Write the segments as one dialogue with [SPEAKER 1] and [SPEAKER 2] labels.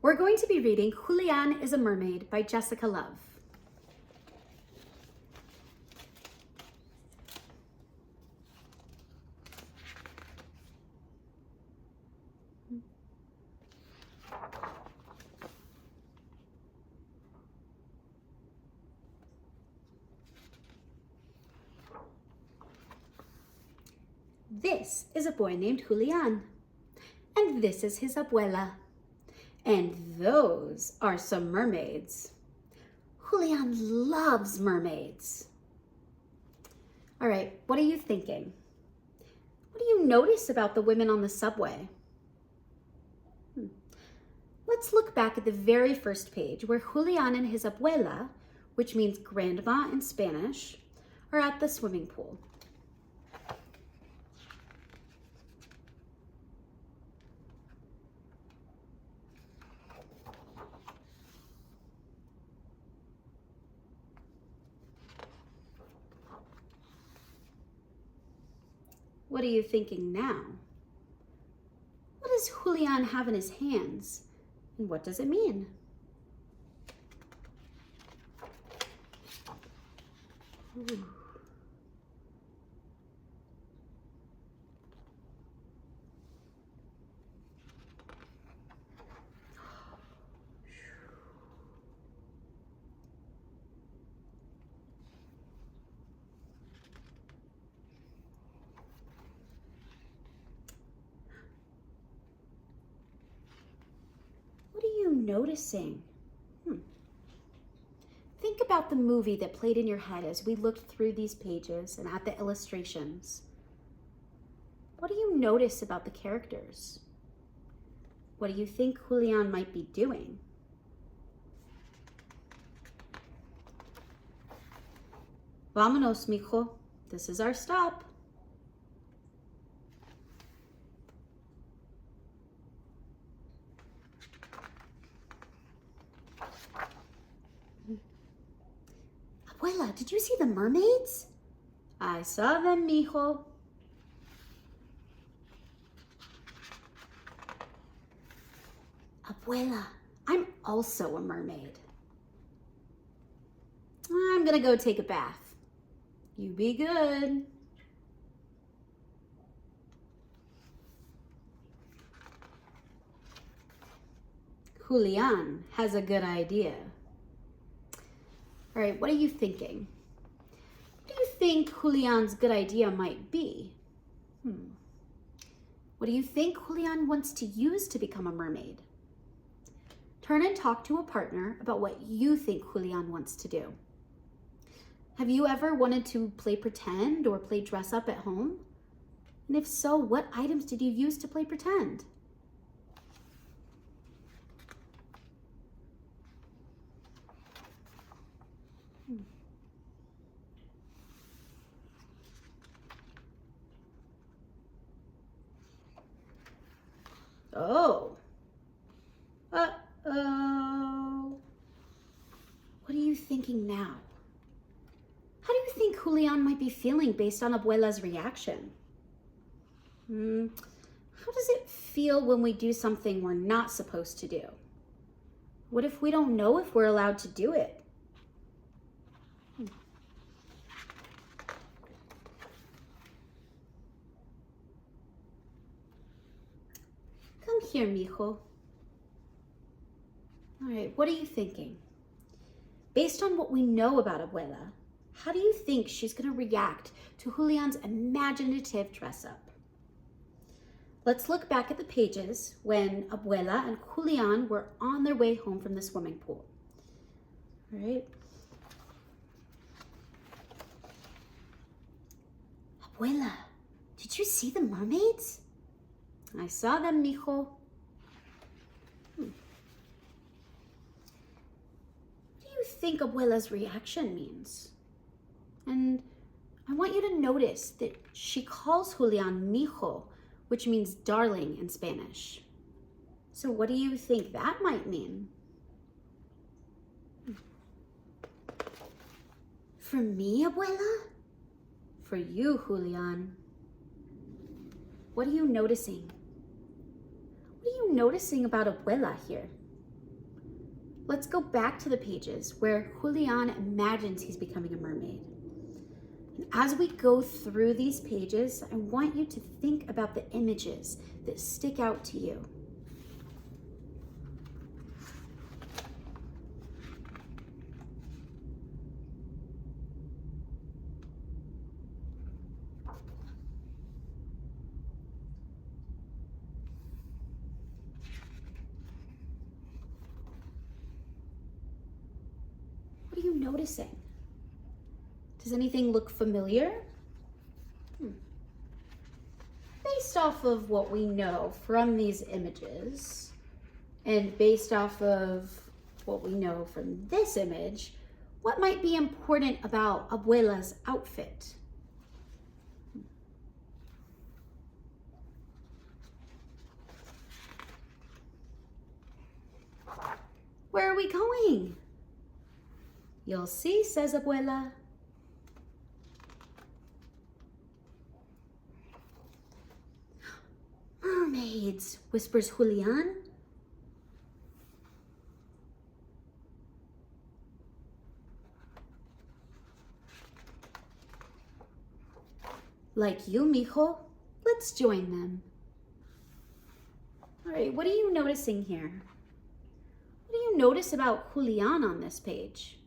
[SPEAKER 1] We're going to be reading Julián is a Mermaid by Jessica Love. This is a boy named Julián, and this is his abuela. And those are some mermaids. Julián loves mermaids. All right, what are you thinking? What do you notice about the women on the subway? Let's look back at the very first page where Julián and his abuela, which means grandma in Spanish, are at the swimming pool. What are you thinking now? What does Julián have in his hands, and what does it mean? Ooh. What are you noticing? Think about the movie that played in your head as we looked through these pages and at the illustrations. What do you notice about the characters? What do you think Julián might be doing? Vámonos, mijo. This is our stop. Abuela, did you see the mermaids? I saw them, mijo. Abuela, I'm also a mermaid. I'm gonna go take a bath. You be good. Julián has a good idea. All right, what are you thinking? What do you think Julián's good idea might be? What do you think Julián wants to use to become a mermaid? Turn and talk to a partner about what you think Julián wants to do. Have you ever wanted to play pretend or play dress up at home? And if so, what items did you use to play pretend? Oh. Uh-oh. What are you thinking now? How do you think Julián might be feeling based on Abuela's reaction? How does it feel when we do something we're not supposed to do? What if we don't know if we're allowed to do it? Come here, mijo. All right, what are you thinking? Based on what we know about Abuela, how do you think she's going to react to Julián's imaginative dress up? Let's look back at the pages when Abuela and Julián were on their way home from the swimming pool. All right. Abuela, did you see the mermaids? I saw them, mijo. What do you think Abuela's reaction means? And I want you to notice that she calls Julián mijo, which means darling in Spanish. So what do you think that might mean? For me, Abuela? For you, Julián. What are you noticing? What are you noticing about Abuela here? let's go back to the pages where Julián imagines he's becoming a mermaid. And as we go through these pages, I want you to think about the images that stick out to you. What are you noticing? Does anything look familiar? Based off of what we know from these images, and based off of what we know from this image, what might be important about Abuela's outfit? Where are we going? You'll see, says Abuela. Mermaids, whispers Julián. Like you, mijo. Let's join them. All right, what are you noticing here? What do you notice about Julián on this page?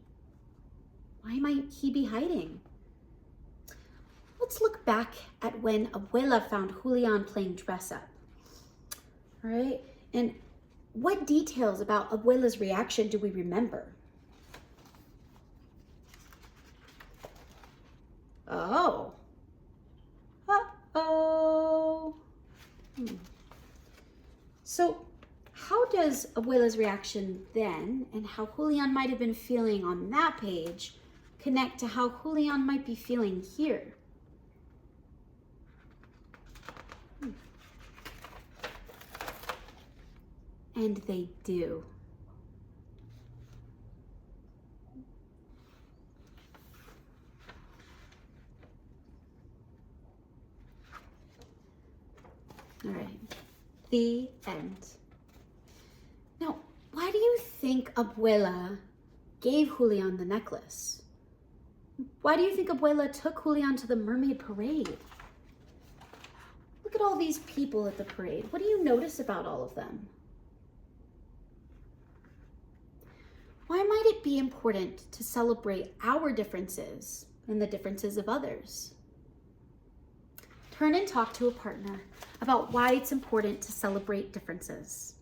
[SPEAKER 1] Why might he be hiding? Let's look back at when Abuela found Julián playing dress up. All right, and what details about Abuela's reaction do we remember? Oh. Uh-oh. So how does Abuela's reaction then and how Julián might have been feeling on that page connect to how Julián might be feeling here? And they do. All right, the end. Now, why do you think Abuela gave Julián the necklace? Why do you think Abuela took Julián to the mermaid parade? Look at all these people at the parade. What do you notice about all of them? Why might it be important to celebrate our differences and the differences of others? Turn and talk to a partner about why it's important to celebrate differences.